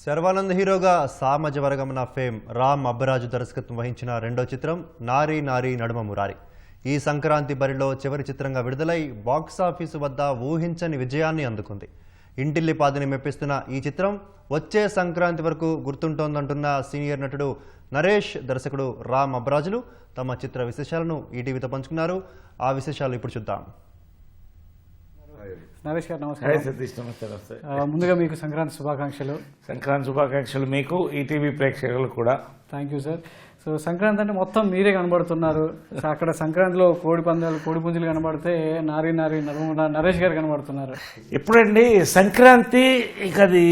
శర్వానంద్ హీరోగా సామాజ వర్గమన ఫేమ్ రామ్ అబ్బరాజు దర్శకత్వం వహించిన రెండో చిత్రం నారీ నారీ నడుమ మురారి ఈ సంక్రాంతి బరిలో చివరి చిత్రంగా విడుదలై బాక్సాఫీసు వద్ద ఊహించని విజయాన్ని అందుకుంది. ఇంటిల్లిపాదిని మెప్పిస్తున్న ఈ చిత్రం వచ్చే సంక్రాంతి వరకు గుర్తుంటోందంటున్న సీనియర్ నటుడు నరేష్, దర్శకుడు రామ్ అబ్బరాజులు తమ చిత్ర విశేషాలను ఈటీవీతో పంచుకున్నారు. ఆ విశేషాలు ఇప్పుడు చూద్దాం. నరేష్ గారు నమస్కారం. సతీష్ నమస్తే. ముందుగా మీకు సంక్రాంతి శుభాకాంక్షలు. సంక్రాంతి శుభాకాంక్షలు మీకు, ఈటీవీ ప్రేక్షకులు కూడా. Thank you sir. So Sankranti అంటే మొత్తం మీరే కనబడుతున్నారు. అక్కడ సంక్రాంతిలో కోడి పందాలు, కోడి పుంజులు కనబడితే నారీ నారీ నరేష్ గారు కనబడుతున్నారు. ఎప్పుడండి సంక్రాంతి ఇక అది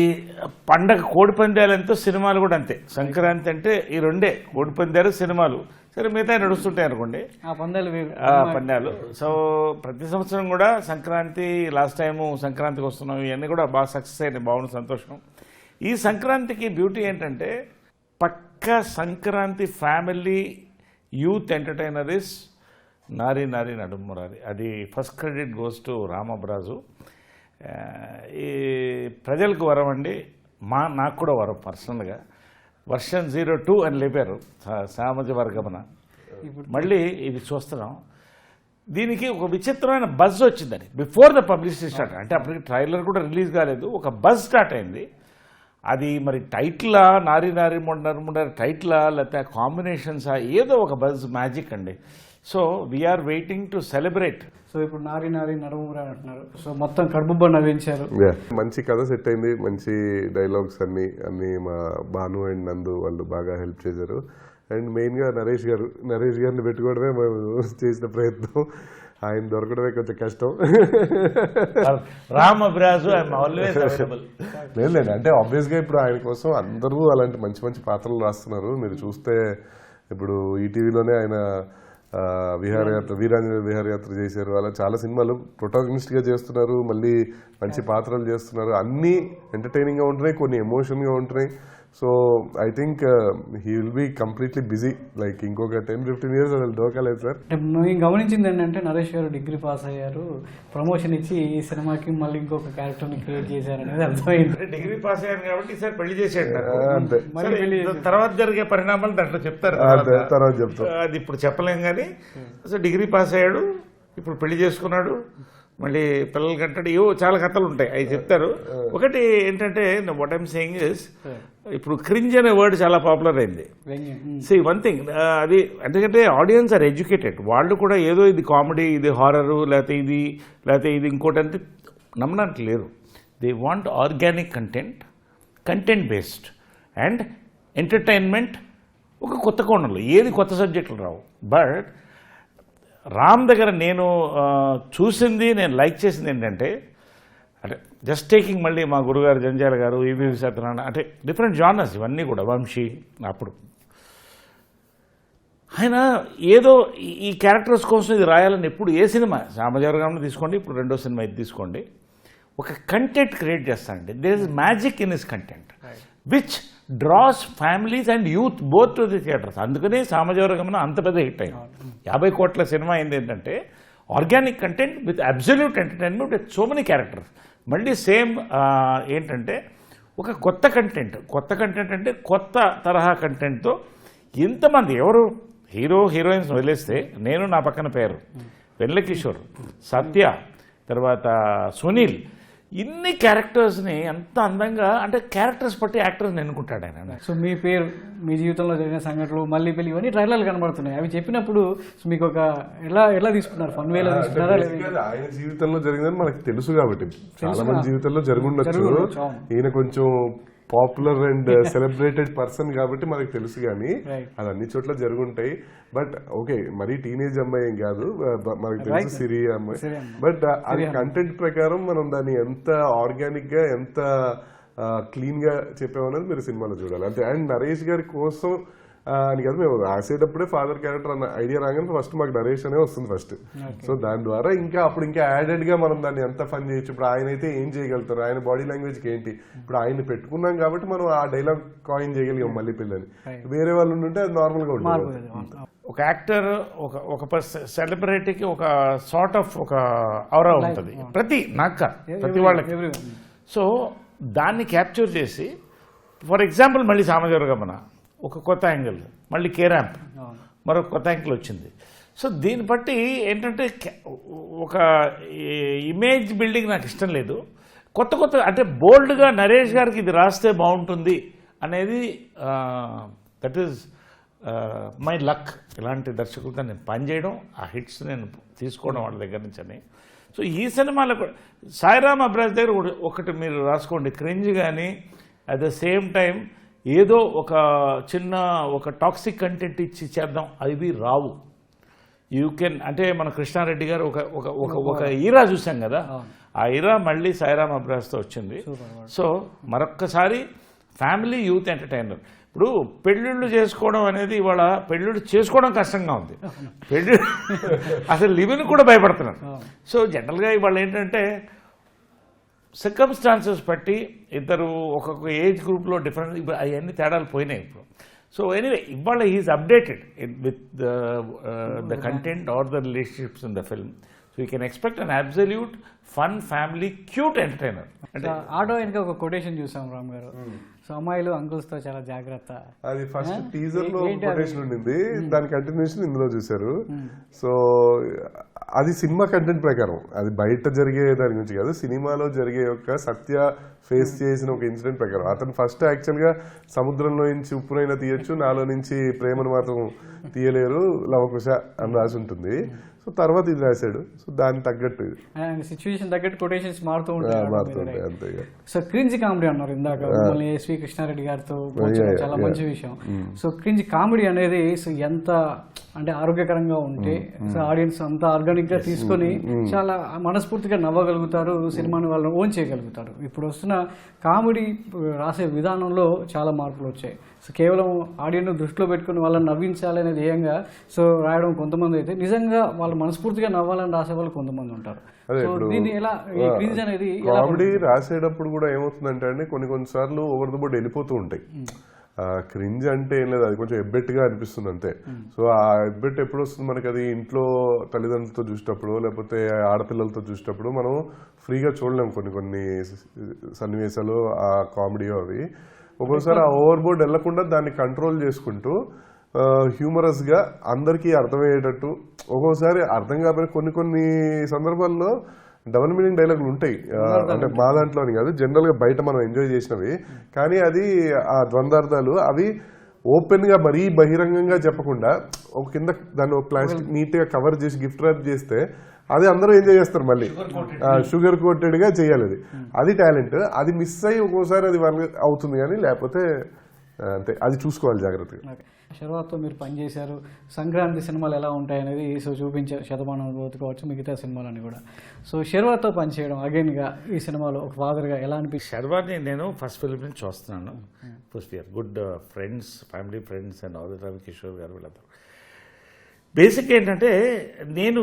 పండగ. కోడి పందాలు ఎంతో, సినిమాలు కూడా అంతే. సంక్రాంతి అంటే ఈ రెండే, కోడి పందాలు, సినిమాలు. సరే మిగతా నడుస్తుంటాయి అనుకోండి ఆ పందాలు పందాలు. సో ప్రతి సంవత్సరం కూడా సంక్రాంతి, లాస్ట్ టైము సంక్రాంతికి వస్తున్నాం, ఇవన్నీ కూడా బాగా సక్సెస్ అయినాయి. బాగుంది, సంతోషం. ఈ సంక్రాంతికి బ్యూటీ ఏంటంటే పక్కా Sankranti family youth entertainer is Nari Nari Naduma Murari. అది first credit goes to Ram Abbaraju. ఈ ప్రజలకు వరం అండి, నాకు కూడా వరం పర్సనల్గా. వర్షన్ 02 అని లేపారు సామాజ వర్గమన. మళ్ళీ ఇది చూస్తున్నాం. దీనికి ఒక విచిత్రమైన బజ్ వచ్చిందని బిఫోర్ ద పబ్లిసిటీ స్టార్ట్. అంటే అప్పటికి ట్రైలర్ కూడా రిలీజ్ కాలేదు, ఒక బజ్ స్టార్ట్ అయింది. అది మరి టైటిలా, నారీ నారీ నడుమ టైటిలా, లేకపోతే కాంబినేషన్సా, ఏదో ఒక బజ్ మ్యాజిక్ అండి. So we are waiting to celebrate. So ఇప్పుడు నారీ నారీ నడుమ అంటున్నారు. సో మొత్తం కడుపుబ్బ నవ్వించారు. మంచి కథ సెట్ అయింది, మంచి డైలాగ్స్ అన్ని మా భాను అండ్ నందు వాళ్ళు బాగా హెల్ప్ చేశారు. అండ్ మెయిన్గా నరేష్ గారిని పెట్టుకోవడమే మేము చేసిన ప్రయత్నం. ఆయన దొరకడమే కొంచెం కష్టం. రామ్ అబ్బరాజు లేదండి, అంటే ఆబ్వియస్గా ఇప్పుడు ఆయన కోసం అందరూ అలాంటి మంచి మంచి పాత్రలు రాస్తున్నారు. మీరు చూస్తే ఇప్పుడు ఈటీవీలోనే ఆయన విహారయాత్ర, వీరాంజనేయ విహారయాత్ర చేశారు. అలా చాలా సినిమాలు ప్రొటాగనిస్ట్గా చేస్తున్నారు, మళ్ళీ మంచి పాత్రలు చేస్తున్నారు. అన్నీ ఎంటర్టైనింగ్గా ఉంటున్నాయి, కొన్ని ఎమోషన్గా ఉంటున్నాయి. So I think he will be completely busy. Like ఇంకొక 10-15 years అసలు దోకలేదు సార్. నేను గమనించింది ఏంటంటే నరేష్ గారు డిగ్రీ పాస్ అయ్యారు, ప్రమోషన్ ఇచ్చి ఈ సినిమాకి మళ్ళీ ఇంకొక క్యారెక్టర్ని క్రియేట్ చేశారు అనేది అర్థమైంది. డిగ్రీ పాస్ అయ్యాను కాబట్టి సార్ పెళ్లి చేసాడు. అంతే, తర్వాత జరిగే పరిణామాలు దాంట్లో చెప్తారు, తర్వాత చెప్తారు. అది ఇప్పుడు చెప్పలేం. కానీ అసలు డిగ్రీ పాస్ అయ్యాడు, ఇప్పుడు పెళ్లి చేసుకున్నాడు, మళ్ళీ పిల్లలు కంటాడు, ఏవో చాలా కథలు ఉంటాయి, అవి చెప్తారు. ఒకటి ఏంటంటే వాట్ ఐమ్ సేయింగ్ ఇస్, ఇప్పుడు క్రింజ్ అనే వర్డ్ చాలా పాపులర్ అయింది. సీ వన్ థింగ్, అది ఎందుకంటే ఆడియన్స్ ఆర్ ఎడ్యుకేటెడ్. వాళ్ళు కూడా ఏదో ఇది కామెడీ, ఇది హారరు, లేకపోతే ఇది ఇంకోటి అంటే నమ్మడానికి లేరు. They want organic content based and entertainment. ఒక కొత్త కోణంలో ఏది కొత్త సబ్జెక్టులు రావు. బట్ రామ్ దగ్గర నేను చూసింది, నేను లైక్ చేసింది ఏంటంటే, అంటే జస్ట్ టేకింగ్ మళ్ళీ మా గురుగారు జంజాల గారు, ఈవి సత్యనారాయణ, అంటే డిఫరెంట్ జానర్స్ ఇవన్నీ కూడా, వంశీ. అప్పుడు ఆయన ఏదో ఈ క్యారెక్టర్స్ కోసం ఇది రాయాలని ఎప్పుడు, ఏ సినిమా సామాజిక తీసుకోండి, ఇప్పుడు రెండో సినిమా ఇది తీసుకోండి, ఒక కంటెంట్ క్రియేట్ చేస్తానండి. There is magic in his content which draws families and youth both to the theatres. అందుకనే సామాజిక వర్గం అంత పెద్ద హిట్ అయింది. 50 కోట్ల సినిమా అయింది. ఏంటంటే organic content with absolute entertainment with so many characters. మళ్ళీ సేమ్ ఏంటంటే ఒక కొత్త కంటెంట్ అంటే కొత్త తరహా కంటెంట్తో ఇంతమంది ఎవరు హీరోయిన్స్ వదిలేస్తే, నేను నా పక్కన పేరు వెన్నెల కిషోర్, సత్య, తర్వాత సునీల్, ఇన్ని క్యారెక్టర్స్ని ఎంత అందంగా, అంటే క్యారెక్టర్స్ బట్టి యాక్టర్స్ని ఎన్నుకుంటాడు ఆయన. సో మీ పేరు, మీ జీవితంలో జరిగిన సంఘటనలు, మళ్ళీ పెళ్లి, ఇవన్నీ ట్రైలర్లు కనబడుతున్నాయి. అవి చెప్పినప్పుడు మీకు ఒక ఎలా తీసుకున్నారు? ఫన్ వేలో తీసుకున్నారా? ఆయన జీవితంలో జరిగిందని మనకు తెలుసు కాబట్టి, చాలా మంది జీవితంలో జరుగుండొచ్చు. ఈయన కొంచెం పాపులర్ అండ్ సెలబ్రేటెడ్ పర్సన్ కాబట్టి మనకు తెలుసు. కానీ అది అన్ని చోట్ల జరుగుంటాయి. బట్ ఓకే, మరీ టీనేజ్ అమ్మాయి ఏం కాదు, మనకు తెలుసు సిరి అమ్మాయి. బట్ అది కంటెంట్ ప్రకారం మనం దాన్ని ఎంత ఆర్గానిక్ గా, ఎంత క్లీన్ గా చెప్పామనేది మీరు సినిమాలో చూడాలి అంతే. అండ్ నరేష్ గారి కోసం అని కదా, మేము రాసేటప్పుడే ఫాదర్ క్యారెక్టర్ అన్న ఐడియా రాగానే ఫస్ట్ మాకు నరేష్ అనే వస్తుంది ఫస్ట్. సో దాని ద్వారా ఇంకా యాడెడ్ గా మనం దాన్ని ఎంత ఫన్ చేయొచ్చు. ఇప్పుడు ఆయన అయితే ఏం చేయగలుగుతారు, ఆయన బాడీ లాంగ్వేజ్కి ఏంటి, ఇప్పుడు ఆయన పెట్టుకున్నాం కాబట్టి మనం ఆ డైలాగ్ కాయిన్ చేయగలిగాం మళ్ళీ పిల్లని. వేరే వాళ్ళు ఉంటే అది నార్మల్ గా ఉంటుంది. ఒక యాక్టర్, ఒక సెలబ్రిటీకి ఒక సార్ట్ ఆఫ్ ఒక ఔరా ఉంటుంది ప్రతి వాళ్ళకి. సో దాన్ని క్యాప్చర్ చేసి ఫర్ ఎగ్జాంపుల్ మళ్ళీ సామజవర్గమన ఒక కొత్త యాంగిల్, మళ్ళీ కేరాంప్ మరొక కొత్త యాంగిల్ వచ్చింది. సో దీన్ని బట్టి ఏంటంటే ఒక ఇమేజ్ బిల్డింగ్ నాకు ఇష్టం లేదు. కొత్త కొత్త అంటే బోల్డ్గా నరేష్ గారికి ఇది రాస్తే బాగుంటుంది అనేది దట్ ఈస్ మై లక్. ఇలాంటి దర్శకులతో నేను పనిచేయడం, ఆ హిట్స్ నేను తీసుకోవడం వాళ్ళ దగ్గర నుంచి అని. సో ఈ సినిమాలో సాయిరామ్ అబ్రాజ్ దగ్గర ఒకటి మీరు రాసుకోండి, క్రింజ్ కానీ అట్ ద సేమ్ టైం ఏదో ఒక చిన్న ఒక టాక్సిక్ కంటెంట్ ఇచ్చి చేద్దాం అవి రావు. యూ కెన్ అంటే మన కృష్ణారెడ్డి గారు ఒక ఒక ఒక ఒక ఈరా చూసాం కదా, ఆ ఈరా మళ్ళీ సాయిరామ్ అబ్రాజ్తో వచ్చింది. సో మరొక్కసారి ఫ్యామిలీ యూత్ ఎంటర్టైనర్. ఇప్పుడు పెళ్ళిళ్ళు చేసుకోవడం అనేది ఇవాళ పెళ్ళిళ్ళు చేసుకోవడం కష్టంగా ఉంది, పెళ్ళి అసలు లివిన్ కూడా భయపడుతున్నారు. సో జనరల్గా ఇవాళ ఏంటంటే సర్కమ్స్టాన్సెస్ బట్టి ఇద్దరు ఒక్కొక్క ఏజ్ గ్రూప్లో డిఫరెంట్, ఇప్పుడు అవన్నీ తేడాలు పోయినాయి ఇప్పుడు. సో ఎనీవే ఇవాళ is updated with the content or the relationships in the film. So you can expect an absolute fun family cute entertainer. అంటే ఆటో వెనక ఒక కొటేషన్ చూసాం రామ్ గారు, సో అమ్మాయిలు అంకుల్స్ తో చాలా జాగ్రత్త. అది ఫస్ట్ టీజర్ లో కొటేషన్ ఉండింది, దాని కంటిన్యూషన్ ఇందులో చూశారు. సో అది సినిమా కంటెంట్ ప్రకారం, అది బయట జరిగే దాని గురించి కాదు, సినిమాలో జరిగే యొక్క సత్య ఫేస్ చేసిన ఒక ఇన్సిడెంట్ ప్రకారం. అతను ఫస్ట్ యాక్చువల్గా సముద్రంలో నుంచి ఉప్పునైనా తీయొచ్చు, నాలో నుంచి ప్రేమను మాత్రం తీయలేరు, లవకుశ అని రాసి ఉంటుంది. సో తర్వాత ఇది రాశాడు. సో దానికి తగ్గట్టు సిచ్యువేషన్ తగ్గట్టు కొటేషన్స్ మారుతూ మారుతుంటాయి అంతే. సో క్రింజ్ కామెడీ అన్నారు ఇందాక మళ్ళీ ఎస్వి కృష్ణారెడ్డి గారితో చాలా మంచి విషయం. సో క్రింజ్ కామెడీ అనేది సో ఎంత అంటే ఆరోగ్యకరంగా ఉంటే సో ఆడియన్స్ అంత ఆర్గానిక్ గా తీసుకొని చాలా మనస్ఫూర్తిగా నవ్వగలుగుతారు, సినిమాని వాళ్ళు ఓన్ చేయగలుగుతారు. ఇప్పుడు వస్తున్న కామెడీ రాసే విధానంలో చాలా మార్పులు వచ్చాయి. సో కేవలం ఆడియన్స్ దృష్టిలో పెట్టుకుని వాళ్ళని నవ్వించాలనే ధ్యేయంగా సో రాయడం కొంతమంది అయితే, నిజంగా వాళ్ళు మనస్ఫూర్తిగా నవ్వాలని రాసే వాళ్ళు కొంతమంది ఉంటారు. సో దీన్ని ఎలా క్రింజ్ అనేది కామెడీ రాసేటప్పుడు కూడా ఏమవుతుందంటే అండి కొన్నిసార్లు ఓవర్ ద బోర్డ్ వెళ్ళిపోతూ ఉంటాయి. క్రింజ్ అంటే ఏం లేదు, అది కొంచెం ఎబ్బెట్టుగా అనిపిస్తుంది అంతే. సో ఆ ఎబ్బెట్ ఎప్పుడు వస్తుంది మనకి, అది ఇంట్లో తల్లిదండ్రులతో చూసేటప్పుడు లేకపోతే ఆడపిల్లలతో చూసేటప్పుడు మనం ఫ్రీగా చూడలేము కొన్ని సన్నివేశాలు ఆ కామెడీ అవి. ఒక్కోసారి ఆ ఓవర్ బోర్డ్ వెళ్లకుండా దాన్ని కంట్రోల్ చేసుకుంటూ హ్యూమరస్గా అందరికీ అర్థమయ్యేటట్టు, ఒక్కోసారి అర్థం కాకపోతే కొన్ని సందర్భాల్లో డబుల్ మీనింగ్ డైలాగులు ఉంటాయి. అంటే మా దాంట్లో అని కాదు, జనరల్గా బయట మనం ఎంజాయ్ చేసినవి, కానీ అది ఆ ద్వంద్వార్థాలు అవి ఓపెన్గా మరీ బహిరంగంగా చెప్పకుండా ఒక కింద దాన్ని ఒక ప్లాస్టిక్ నీట్గా కవర్ చేసి గిఫ్ట్ ర్యాప్ చేస్తే అది అందరూ ఎంజాయ్ చేస్తారు. మళ్ళీ షుగర్ కోటెడ్గా చేయాలి, అది టాలెంట్. అది మిస్ అయ్యి ఒక్కోసారి అది అవుతుంది, కానీ లేకపోతే అంతే, అది చూసుకోవాలి జాగ్రత్తగా. శర్వాతో మీరు పనిచేశారు, సంక్రాంతి సినిమాలు ఎలా ఉంటాయనేది సో చూపించారు, శతమానం భవతి కావచ్చు మిగతా సినిమాలన్నీ కూడా. సో శర్వాతో పనిచేయడం అగైన్గా ఈ సినిమాలో ఒక ఫాదర్గా ఎలా అనిపించింది? శర్వాని నేను ఫస్ట్ ఫిల్మ్ నుంచి చూస్తున్నాను. First year good friends, family friends and all the time Kishore గారు వీళ్ళతో. బేసిక్ ఏంటంటే నేను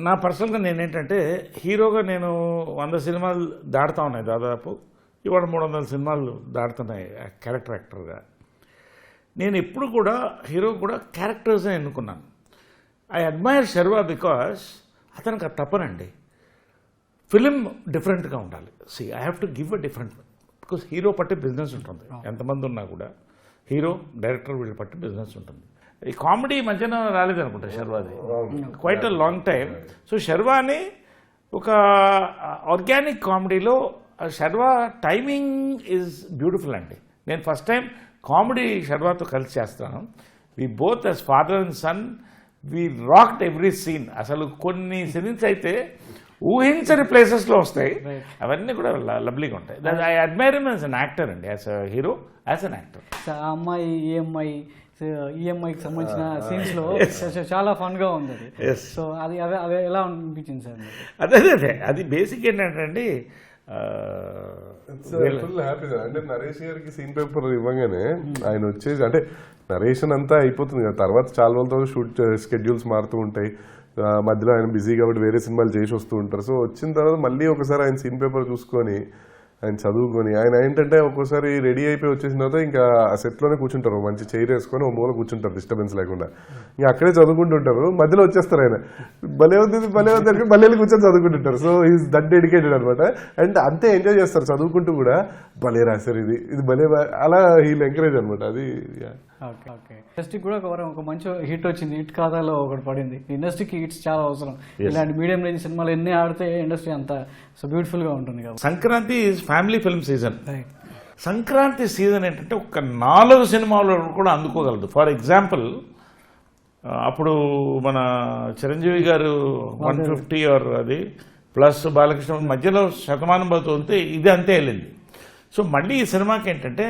నా పర్సనల్గా నేనేంటంటే హీరోగా నేను 100 సినిమాలు దాటుతా ఉన్నాయి దాదాపు, ఇవాళ 300 సినిమాలు దాటుతున్నాయి క్యారెక్టర్ యాక్టర్గా. నేను ఎప్పుడు కూడా హీరో కూడా క్యారెక్టర్స్ని ఎన్నుకున్నాను. ఐ అడ్మైర్ శర్వా బికాస్ అతనికి అది తప్పనండి, ఫిలిం డిఫరెంట్గా ఉండాలి. See I have to give a different, because hero పట్టి బిజినెస్ ఉంటుంది, ఎంతమంది ఉన్నా కూడా హీరో డైరెక్టర్ వీళ్ళు పట్టి బిజినెస్ ఉంటుంది. ఈ కామెడీ మధ్యన రాలేదనుకుంటా శర్వాది, quite a long time. So శర్వాని ఒక ఆర్గానిక్ కామెడీలో శర్వా టైమింగ్ ఈజ్ బ్యూటిఫుల్ అండి. నేను ఫస్ట్ టైం కామెడీ శర్వాతో కలిసి చేస్తాను. We both as father and son we rocked every scene. అసలు కొన్ని సీన్స్ అయితే ఊహించని ప్లేసెస్లో వస్తాయి, అవన్నీ కూడా లవ్లీగా ఉంటాయి. I admire him as an actor అండి, as a hero, as an actor. అమ్మాయి ఈఎంఐకి సంబంధించిన సీన్స్ లో చాలా ఫన్ గా ఉంది అది. సో అది అదే ఎలా అనిపించింది సార్? అదే అది బేసిక్ ఏంటంటే అండి, ఫుల్ హ్యాపీ. అంటే నరేష్ గారికి సీన్ పేపర్ ఇవ్వగానే ఆయన వచ్చేసి, అంటే నరేషన్ అంతా అయిపోతుంది కదా, తర్వాత చాలా రోజులతో షూట్ స్కెడ్యూల్స్ మారుతూ ఉంటాయి, మధ్యలో ఆయన బిజీ కాబట్టి వేరే సినిమాలు చేసి వస్తూ ఉంటారు. సో వచ్చిన తర్వాత మళ్ళీ ఒకసారి ఆయన సీన్ పేపర్ చూసుకొని ఆయన చదువుకొని ఆయన ఏంటంటే ఒక్కోసారి రెడీ అయిపోయి వచ్చేసిన తర్వాత ఇంకా ఆ సెట్లోనే కూర్చుంటారు, మంచి చైర్ వేసుకొని ఒక మూల కూర్చుంటారు డిస్టర్బెన్స్ లేకుండా, ఇంకా అక్కడే చదువుకుంటుంటారు. మధ్యలో వచ్చేస్తారు ఆయన, భలే ఉంది మళ్ళీ కూర్చొని చదువుకుంటుంటారు. సో ఈజ్ దట్ డెడికేటెడ్ అనమాట. అండ్ అంతే ఎంజాయ్ చేస్తారు చదువుకుంటూ కూడా, భలే రాశారు ఇది భలే అలా హీల్ ఎంకరేజ్ అనమాట. అది ఓకే ఓకే. ఇండస్ట్రీకి కూడా ఒక మంచి హిట్ వచ్చింది, హిట్ ఖాతాలో ఒకటి పడింది. ఇండస్ట్రీకి హిట్స్ చాలా అవసరం. ఇలాంటి మీడియం రేంజ్ సినిమాలు ఎన్ని ఆడితే ఇండస్ట్రీ అంత సో బ్యూటిఫుల్ గా ఉంటుంది కాబట్టి. Sankranti family film season. Sankranti season ఏంటంటే ఒక 4 సినిమాలు కూడా అందుకోగలదు. ఫర్ ఎగ్జాంపుల్ అప్పుడు మన చిరంజీవి గారు 150 ఆర్ అది ప్లస్ బాలకృష్ణ మధ్యలో శతమానం పోతే ఇది అంతే వెళ్ళింది. సో మళ్ళీ ఈ సినిమాకి ఏంటంటే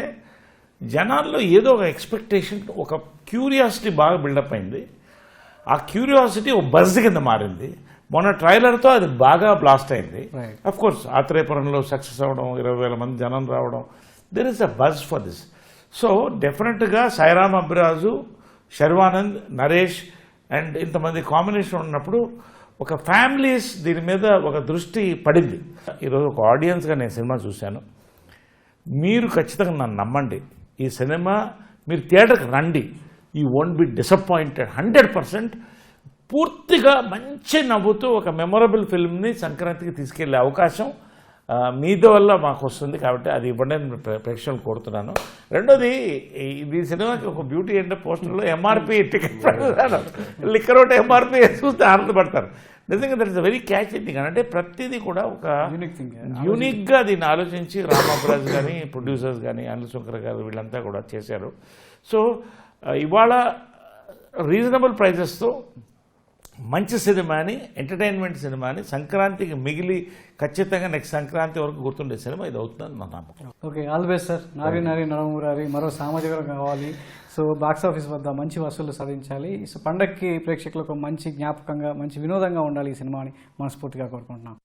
జనాల్లో ఏదో ఒక ఎక్స్పెక్టేషన్, ఒక క్యూరియాసిటీ బాగా బిల్డప్ అయింది. ఆ క్యూరియాసిటీ ఒక బజ్ కింద మారింది. మొన్న ట్రైలర్తో అది బాగా బ్లాస్ట్ అయింది. అఫ్ కోర్స్ ఆత్రేయపురంలో సక్సెస్ అవ్వడం, 20,000 మంది జనం రావడం, there is a buzz for this. So డెఫినెట్గా సాయిరామ్ అబ్బిరాజు, శర్వానంద్, నరేష్ అండ్ ఇంతమంది కాంబినేషన్ ఉన్నప్పుడు ఒక ఫ్యామిలీస్ దీని మీద ఒక దృష్టి పడింది. ఈరోజు ఒక ఆడియన్స్గా నేను సినిమా చూశాను. మీరు ఖచ్చితంగా నన్ను నమ్మండి, ఈ సినిమా మీరు థియేటర్కి రండి, యూ వోంట్ బి డిసప్పాయింటెడ్ 100%. పూర్తిగా మంచి నవ్వుతూ ఒక మెమొరబుల్ ఫిల్మ్ని సంక్రాంతికి తీసుకెళ్లే అవకాశం మీతో వల్ల మాకు వస్తుంది. కాబట్టి అది ఇవ్వండి నేను ప్రేక్షకులు కోరుతున్నాను. రెండోది ఈ సినిమాకి ఒక బ్యూటీ అంటే పోస్టర్లో MRP ticket liquor out MRP చూస్తే ఆనందపడతారు. నిజంగా that is a very catch thing. అంటే ప్రతిదీ కూడా ఒక యూనిక్గా దీన్ని ఆలోచించి రామ్ అబ్బిరాజ్ కానీ, ప్రొడ్యూసర్స్ కానీ, అనిల్ శంకర్ గారు వీళ్ళంతా కూడా చేశారు. సో ఇవాళ రీజనబుల్ ప్రైజెస్తో మంచి సినిమాని, ఎంటర్టైన్మెంట్ సినిమాని సంక్రాంతికి మిగిలి ఖచ్చితంగా నెక్స్ట్ సంక్రాంతి వరకు గుర్తుండే సినిమా ఇది అవుతుందని నా నమ్మకం. Okay, all best sir. నారి నడమమురారి మరో సామాజిక కావాలి. సో బాక్స్ ఆఫీస్ వద్ద మంచి వసూళ్లు సాధించాలి. సో పండగకి ప్రేక్షకులకు మంచి జ్ఞాపకంగా, మంచి వినోదంగా ఉండాలి ఈ సినిమాని మనస్ఫూర్తిగా కోరుకుంటున్నాం.